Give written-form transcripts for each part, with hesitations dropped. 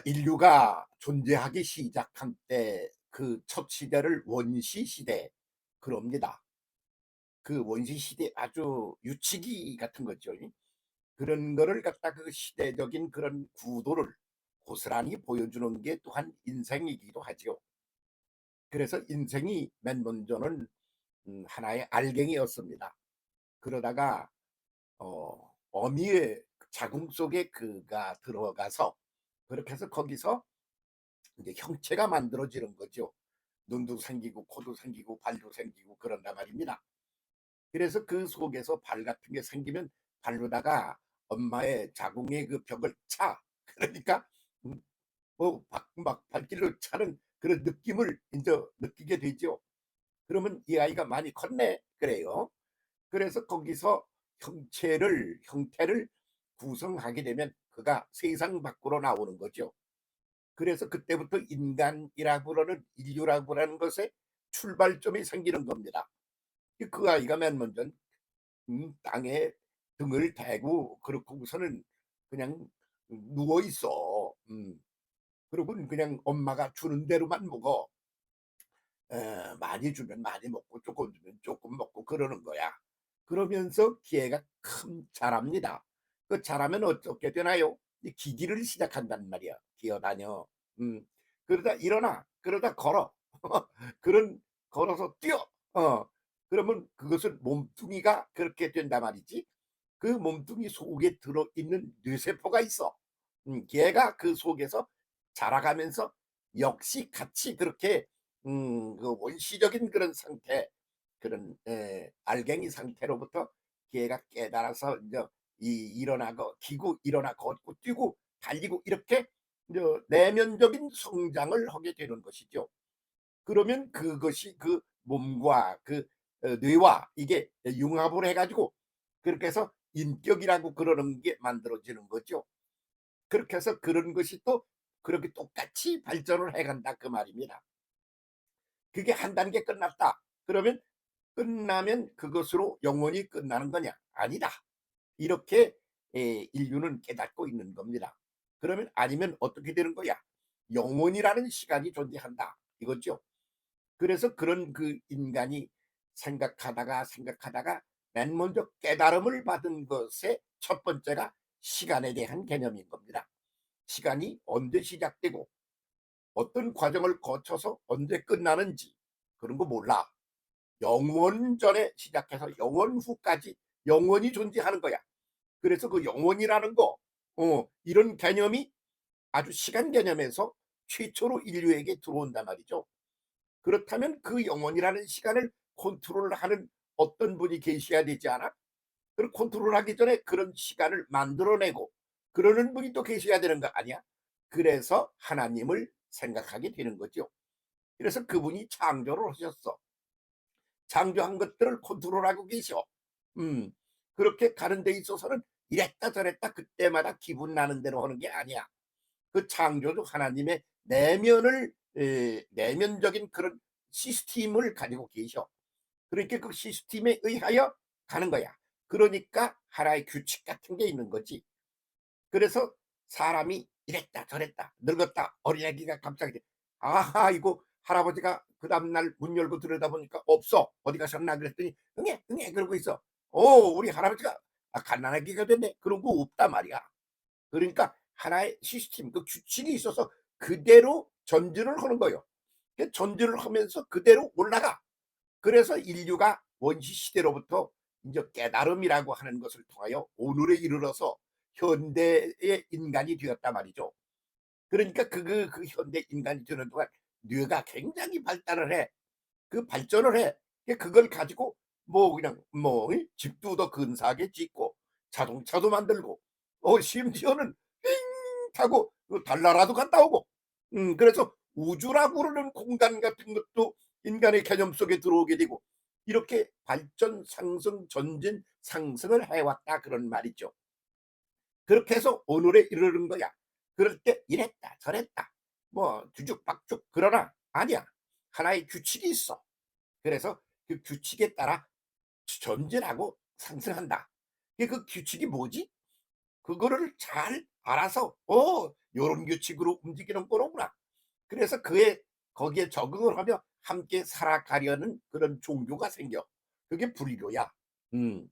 인류가 존재하기 시작한 때 그 첫 시대를 원시 시대 그럽니다. 그 원시 시대 아주 유치기 같은 거죠. 그런 거를 갖다 그 시대적인 그런 구도를 고스란히 보여주는 게 또한 인생이기도 하죠. 그래서 인생이 맨 먼저는 하나의 알갱이였습니다. 그러다가 어미의 자궁 속에 그가 들어가서 그렇게 해서 거기서 이제 형체가 만들어지는 거죠. 눈도 생기고 코도 생기고 발도 생기고 그런단 말입니다. 그래서 그 속에서 발 같은 게 생기면 발로다가 엄마의 자궁의 그 벽을 차. 그러니까 막 발길을 차는 그런 느낌을 이제 느끼게 되죠. 그러면 이 아이가 많이 컸네 그래요. 그래서 거기서 형태를 구성하게 되면 그가 세상 밖으로 나오는 거죠. 그래서 그때부터 인간이라고 그러는 인류라고 하는 것에 출발점이 생기는 겁니다. 그 아이가 맨 먼저 땅에 등을 대고 그러고서는 그냥 누워 있어. 그러고 그냥 엄마가 주는 대로만 먹어. 많이 주면 많이 먹고 조금 주면 조금 먹고 그러는 거야. 그러면서 기회가 자랍니다. 그 자라면 어떻게 되나요? 이 기기를 시작한단 말이야. 기어다녀. 음. 그러다 일어나. 그러다 걸어. 그런 걸어서 뛰어. 그러면 그것은 몸뚱이가 그렇게 된단 말이지. 그 몸뚱이 속에 들어있는 뇌세포가 있어. 걔가 그 속에서 자라가면서 역시 같이 그렇게 그 원시적인 그런 상태 그런 알갱이 상태로부터 걔가 깨달아서 이제 일어나고 기고 일어나 걷고 뛰고 달리고 이렇게 이제 내면적인 성장을 하게 되는 것이죠. 그러면 그것이 그 몸과 그 뇌와 이게 융합을 해 가지고 그렇게 해서 인격이라고 그러는 게 만들어지는 거죠. 그렇게 해서 그런 것이 또 그렇게 똑같이 발전을 해 간다 그 말입니다. 그게 한 단계 끝났다. 그러면 끝나면 그것으로 영원히 끝나는 거냐? 아니다. 이렇게 인류는 깨닫고 있는 겁니다. 그러면 아니면 어떻게 되는 거야? 영원이라는 시간이 존재한다. 이거죠. 그래서 그런 그 인간이 생각하다가 맨 먼저 깨달음을 받은 것의 첫 번째가 시간에 대한 개념인 겁니다. 시간이 언제 시작되고 어떤 과정을 거쳐서 언제 끝나는지 그런 거 몰라. 영원 전에 시작해서 영원 후까지 영원히 존재하는 거야. 그래서 그 영원이라는 거, 이런 개념이 아주 시간 개념에서 최초로 인류에게 들어온단 말이죠. 그렇다면 그 영원이라는 시간을 컨트롤하는 어떤 분이 계셔야 되지 않아? 그 컨트롤하기 전에 그런 시간을 만들어내고 그러는 분이 또 계셔야 되는 거 아니야? 그래서 하나님을 생각하게 되는 거죠. 그래서 그분이 창조를 하셨어. 창조한 것들을 컨트롤하고 계셔. 음. 그렇게 가는 데 있어서는 이랬다 저랬다 그때마다 기분 나는 대로 하는 게 아니야. 그 창조주 하나님의 내면적인 그런 시스템을 가지고 계셔. 그렇게 그 시스템에 의하여 가는 거야. 그러니까 하나의 규칙 같은 게 있는 거지. 그래서 사람이 이랬다 저랬다 늙었다 어린애기가 갑자기 아하 이거 할아버지가 그 다음날 문 열고 들여다보니까 없어 어디 가셨나 그랬더니 응애 응애 그러고 있어. 우리 할아버지가 갓난아기가 됐네 그런 거 없단 말이야. 그러니까 하나의 시스템 그 규칙이 있어서 그대로 전진을 하는 거예요. 그 전진을 하면서 그대로 올라가. 그래서 인류가 원시 시대로부터 이제 깨달음이라고 하는 것을 통하여 오늘에 이르러서 현대의 인간이 되었단 말이죠. 그러니까 그 현대 인간이 되는 동안 뇌가 굉장히 발달을 해. 그 발전을 해. 그걸 가지고 뭐 그냥 뭐 집도 더 근사하게 짓고 자동차도 만들고 심지어는 삥 타고 그 달나라도 갔다 오고 그래서 우주라고 그러는 공간 같은 것도 인간의 개념 속에 들어오게 되고 이렇게 발전 상승 전진 상승을 해왔다 그런 말이죠. 그렇게 해서 오늘에 이르는 거야. 그럴 때 이랬다 저랬다 뭐 뒤죽박죽 그러나 아니야. 하나의 규칙이 있어. 그래서 그 규칙에 따라 전진하고 상승한다. 그 규칙이 뭐지? 그거를 잘 알아서 요런 규칙으로 움직이는 거로구나. 그래서 거기에 적응을 하며 함께 살아가려는 그런 종교가 생겨. 그게 불교야. 음.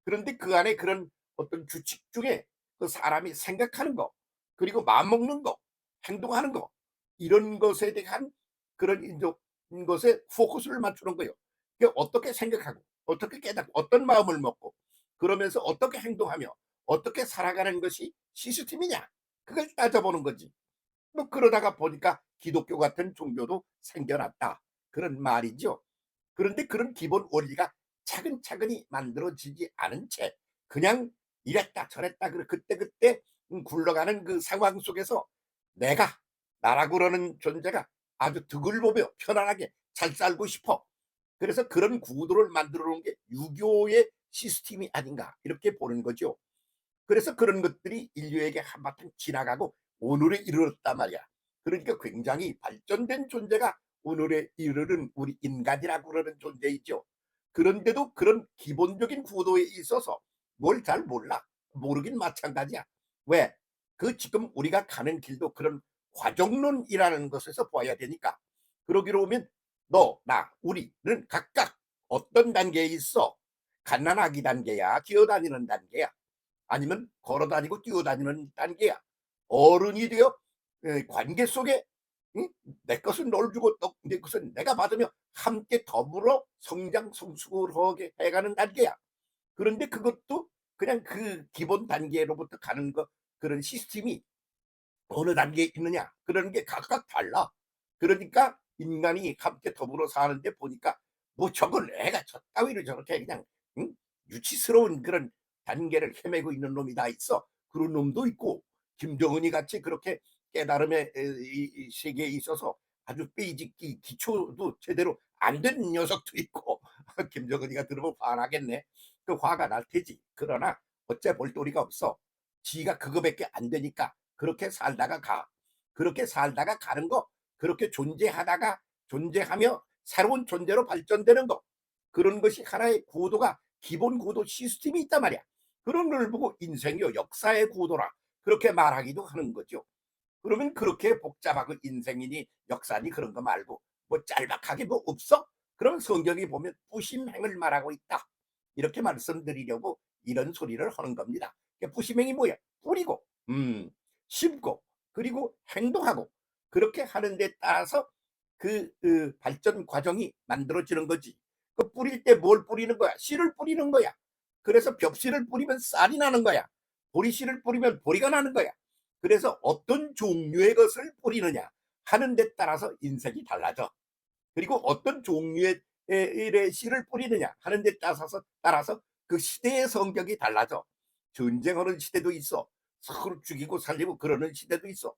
그런데 그 안에 그런 어떤 규칙 중에 그 사람이 생각하는 거, 그리고 마음먹는 거, 행동하는 거, 이런 것에 대한 그런 것에 포커스를 맞추는 거예요. 그게 어떻게 생각하고 어떻게 깨닫고 어떤 마음을 먹고 그러면서 어떻게 행동하며 어떻게 살아가는 것이 시스템이냐, 그걸 따져보는 거지. 뭐 그러다가 보니까 기독교 같은 종교도 생겨났다, 그런 말이죠. 그런데 그런 기본 원리가 차근차근히 만들어지지 않은 채 그냥 이랬다 저랬다 그때그때 굴러가는 그 상황 속에서 내가, 나라고 그러는 존재가 아주 득을 보며 편안하게 잘 살고 싶어. 그래서 그런 구도를 만들어 놓은 게 유교의 시스템이 아닌가, 이렇게 보는 거죠. 그래서 그런 것들이 인류에게 한바탕 지나가고 오늘에 이르렀단 말이야. 그러니까 굉장히 발전된 존재가 오늘에 이르는 우리 인간이라고 그러는 존재이죠. 그런데도 그런 기본적인 구도에 있어서 뭘 잘 몰라. 모르긴 마찬가지야. 왜? 그 지금 우리가 가는 길도 그런 과정론이라는 것에서 봐야 되니까. 그러기로 오면 너, 나, 우리는 각각 어떤 단계에 있어? 갓난아기 단계야, 기어다니는 단계야, 아니면 걸어 다니고 뛰어다니는 단계야, 어른이 되어 관계 속에, 응? 내 것은 널 주고 내 것은 내가 받으며 함께 더불어 성장 성숙을 해가는 단계야. 그런데 그것도 그냥 그 기본 단계로부터 가는 거, 그런 시스템이 어느 단계에 있느냐, 그런 게 각각 달라. 그러니까 인간이 함께 더불어 사는데 보니까 뭐 저걸 애가 저 따위를 저렇게 그냥, 응? 유치스러운 그런 단계를 헤매고 있는 놈이 다 있어. 그런 놈도 있고, 김정은이 같이 그렇게 깨달음의 이 세계에 있어서 아주 베이직 기초도 제대로 안 된 녀석도 있고 김정은이가 들으면 화나겠네. 그 화가 날 테지. 그러나 어째 볼 도리가 없어. 지가 그거밖에 안 되니까 그렇게 살다가 가. 그렇게 살다가 가는 거, 그렇게 존재하다가 존재하며 새로운 존재로 발전되는 거, 그런 것이 하나의 구도가, 기본 구도 시스템이 있단 말이야. 그런 걸 보고 인생이요 역사의 구도라 그렇게 말하기도 하는 거죠. 그러면 그렇게 복잡하고 인생이니 역사니 그런 거 말고 뭐 짤막하게 뭐 없어? 그럼 성경이 보면 부심행을 말하고 있다, 이렇게 말씀드리려고 이런 소리를 하는 겁니다. 부심행이 뭐야? 뿌리고, 심고, 그리고 행동하고, 그렇게 하는 데 따라서 그 발전 과정이 만들어지는 거지. 그 뿌릴 때 뭘 뿌리는 거야? 씨를 뿌리는 거야. 그래서 벽씨를 뿌리면 쌀이 나는 거야. 보리씨를 뿌리면 보리가 나는 거야. 그래서 어떤 종류의 것을 뿌리느냐 하는 데 따라서 인생이 달라져. 그리고 어떤 종류의 씨를 뿌리느냐 하는 데 따라서 그 시대의 성격이 달라져. 전쟁하는 시대도 있어. 서로 죽이고 살리고 그러는 시대도 있어.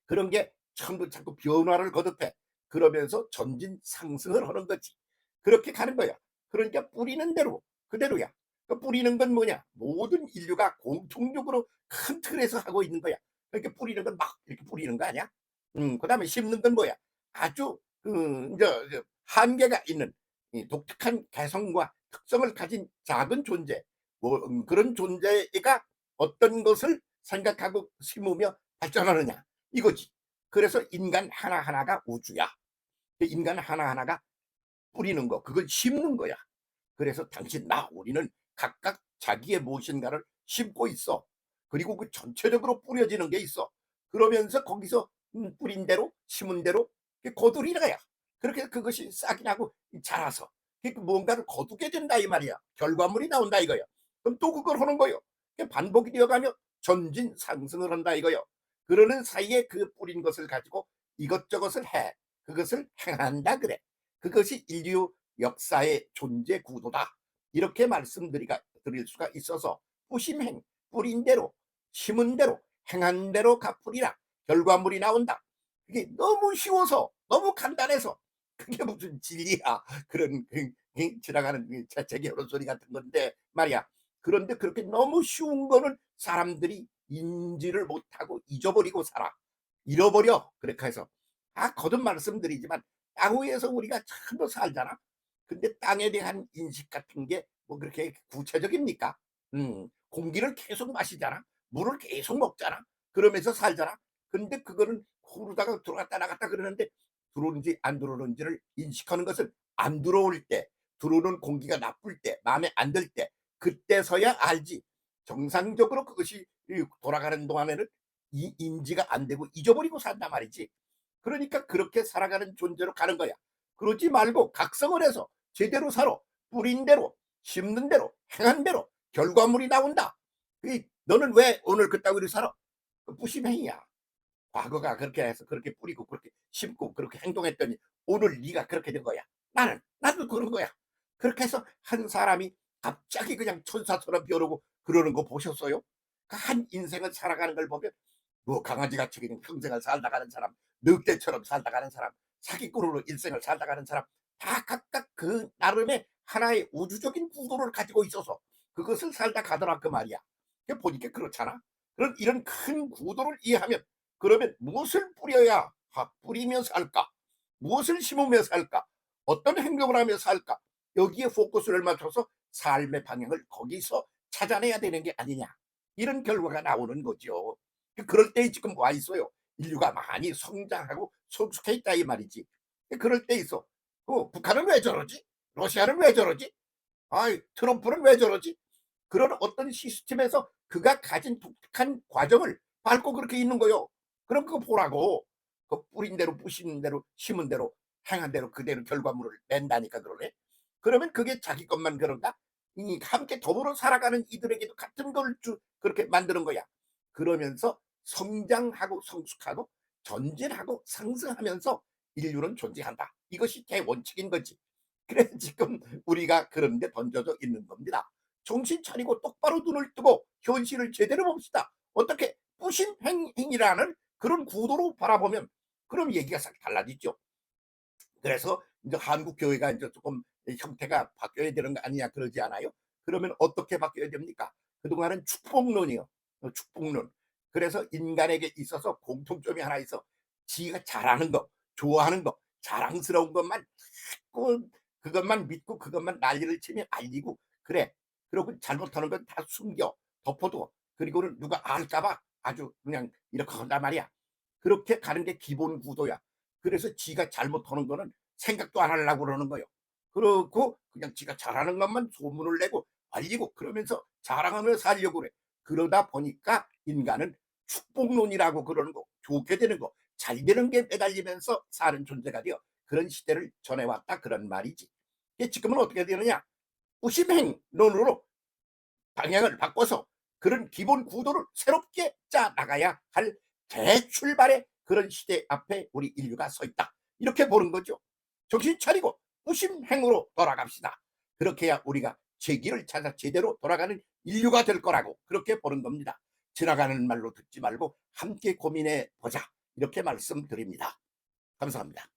그런 게 전부 자꾸 변화를 거듭해. 그러면서 전진 상승을 하는 거지. 그렇게 가는 거야. 그러니까 뿌리는 대로 그대로야. 그 뿌리는 건 뭐냐? 모든 인류가 공통적으로 큰 틀에서 하고 있는 거야. 그러니까 뿌리는 건 막 이렇게 뿌리는 거 아니야? 그다음에 심는 건 뭐야? 아주 저 한계가 있는 이 독특한 개성과 특성을 가진 작은 존재, 뭐 그런 존재가 어떤 것을 생각하고 심으며 발전하느냐, 이거지. 그래서 인간 하나하나가 우주야. 그 인간 하나하나가 뿌리는 거, 그걸 심는 거야. 그래서 당신, 나, 우리는 각각 자기의 무엇인가를 심고 있어. 그리고 그 전체적으로 뿌려지는 게 있어. 그러면서 거기서 뿌린 대로 심은 대로 거두리는 거야. 그렇게 그것이 싹이 나고 자라서 뭔가를 거두게 된다 이 말이야. 결과물이 나온다 이거야. 그럼 또 그걸 하는 거요. 반복이 되어가며 전진 상승을 한다 이거요. 그러는 사이에 그 뿌린 것을 가지고 이것저것을 해. 그것을 행한다 그래. 그것이 인류 역사의 존재 구도다, 이렇게 드릴 수가 있어서 뿌심행, 뿌린 대로 심은 대로 행한 대로 갚으리라, 결과물이 나온다. 그게 너무 쉬워서 너무 간단해서 그게 무슨 진리야, 그런 지나가는 재개론 소리 같은 건데 말이야. 그런데 그렇게 너무 쉬운 거는 사람들이 인지를 못하고 잊어버리고 살아. 잃어버려. 그렇게 해서 거듭 말씀드리지만 땅 위에서 우리가 참으로 살잖아. 근데 땅에 대한 인식 같은 게 뭐 그렇게 구체적입니까? 공기를 계속 마시잖아. 물을 계속 먹잖아. 그러면서 살잖아. 근데 그거는 후루다가 들어갔다 나갔다 그러는데 들어오는지 안 들어오는지를 인식하는 것은 안 들어올 때, 들어오는 공기가 나쁠 때, 마음에 안 들 때, 그때서야 알지. 정상적으로 그것이 돌아가는 동안에는 이 인지가 안 되고 잊어버리고 산단 말이지. 그러니까 그렇게 살아가는 존재로 가는 거야. 그러지 말고 각성을 해서 제대로 살아. 뿌린 대로, 심는 대로, 행한 대로 결과물이 나온다. 너는 왜 오늘 그따위로 살아? 그 무심행위야. 과거가 그렇게 해서 그렇게 뿌리고 그렇게 심고 그렇게 행동했더니 오늘 네가 그렇게 된 거야. 나도 그런 거야. 그렇게 해서 한 사람이 갑자기 그냥 천사처럼 변하고 그러는 거 보셨어요? 그 한 인생을 살아가는 걸 보면 뭐 강아지같이 그냥 평생을 살다 가는 사람, 늑대처럼 살다 가는 사람, 사기꾼으로 일생을 살다 가는 사람, 다 각각 그 나름의 하나의 우주적인 구도를 가지고 있어서 그것을 살다 가더라 그 말이야. 보니까 그렇잖아. 그런 이런 큰 구도를 이해하면 그러면 무엇을 뿌려야 뿌리며 살까? 무엇을 심으며 살까? 어떤 행동을 하며 살까? 여기에 포커스를 맞춰서 삶의 방향을 거기서 찾아내야 되는 게 아니냐. 이런 결과가 나오는 거죠. 그럴 때에 지금 와 있어요. 인류가 많이 성장하고 성숙해 있다 이 말이지. 그럴 때 있어. 북한은 왜 저러지? 러시아는 왜 저러지? 트럼프는 왜 저러지? 그런 어떤 시스템에서 그가 가진 독특한 과정을 밟고 그렇게 있는 거요. 그럼 그거 보라고. 그 뿌린 대로 부신 대로 심은 대로 행한 대로 그대로 결과물을 낸다니까 그러네. 그러면 그게 자기 것만 그런가? 함께 더불어 살아가는 이들에게도 같은 걸 그렇게 만드는 거야. 그러면서 성장하고 성숙하고 전진하고 상승하면서 인류는 존재한다. 이것이 대원칙인 거지. 그래서 지금 우리가 그런 데 던져져 있는 겁니다. 정신 차리고 똑바로 눈을 뜨고 현실을 제대로 봅시다. 어떻게 행이라는 그런 구도로 바라보면 그럼 얘기가 싹 달라지죠. 그래서 이제 한국 교회가 이제 조금 형태가 바뀌어야 되는 거 아니냐 그러지 않아요? 그러면 어떻게 바뀌어야 됩니까? 그동안은 축복론이요. 축복론. 그래서 인간에게 있어서 공통점이 하나 있어. 지가 잘하는 거, 좋아하는 거, 자랑스러운 것만 자꾸 그것만 믿고 그것만 난리를 치며 알리고 그래. 그리고 잘못하는 건 다 숨겨 덮어도 그리고는 누가 알까 봐 아주 그냥 이렇게 한단 말이야. 그렇게 가는 게 기본 구도야. 그래서 지가 잘못하는 거는 생각도 안 하려고 그러는 거예요. 그렇고 그냥 지가 잘하는 것만 소문을 내고 알리고 그러면서 자랑하며 살려고 그래. 그러다 보니까 인간은 축복론이라고 그러는 거, 좋게 되는 거, 잘 되는 게 매달리면서 사는 존재가 되어 그런 시대를 전해왔다 그런 말이지. 지금은 어떻게 되느냐? 우심행론으로 방향을 바꿔서 그런 기본 구도를 새롭게 짜 나가야 할 대출발의 그런 시대 앞에 우리 인류가 서 있다. 이렇게 보는 거죠. 정신 차리고 무심행으로 돌아갑시다. 그렇게 해야 우리가 제 길을 찾아 제대로 돌아가는 인류가 될 거라고 그렇게 보는 겁니다. 지나가는 말로 듣지 말고 함께 고민해 보자. 이렇게 말씀드립니다. 감사합니다.